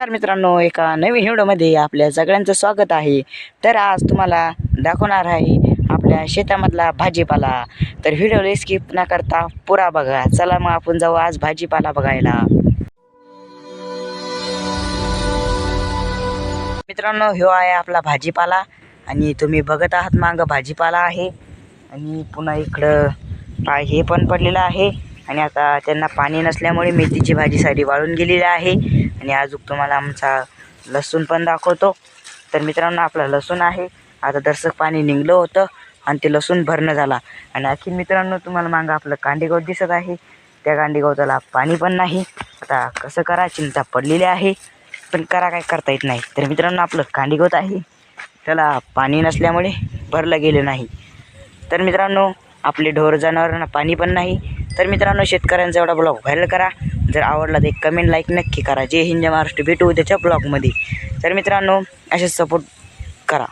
तर मित्रांनो, एका नवीन व्हिडिओमध्ये आपल्या सगळ्यांचं स्वागत आहे. तर आज तुम्हाला दाखवणार आहे आपल्या शेतामधला भाजीपाला. तर व्हिडिओला स्किप न करता पुरा बघा. चला मग आपण जाऊ आज भाजीपाला बघायला. मित्रांनो, ह्यो आहे आपला भाजीपाला आणि तुम्ही बघत आहात मागं भाजीपाला आहे आणि पुन्हा इकडं हे पण पडलेलं आहे. आणि आता त्यांना पाणी नसल्यामुळे मेथीची भाजीसाठी वाळून गेलेली आहे. आणि अजून तुम्हाला आमचा लसूण पण दाखवतो. तर मित्रांनो, आपला लसूण आहे. आता दर्शक पाणी निघलं होतं आणि ते लसूण भरणं झाला. आणि आणखी मित्रांनो, तुम्हाला मागं आपलं कांडेगवत दिसत आहे. त्या कांडेगवताला पाणी पण नाही. आता कसं करा, चिंता पडलेली आहे पण काय करता येत नाही. तर मित्रांनो, आपलं कांडेगवत आहे, त्याला पाणी नसल्यामुळे भरलं गेलं नाही. तर मित्रांनो, आपले ढोर जनावरांना पाणी पण नाही. तर मित्रांनो, शेतकऱ्यांचा एवढा ब्लॉग व्हायरल करा. जर आवडला तर एक कमेंट लाईक नक्की करा. जय हिंद, जय महाराष्ट्र. भेटू उद्याच्या ब्लॉगमध्ये. तर मित्रांनो, असेच सपोर्ट करा.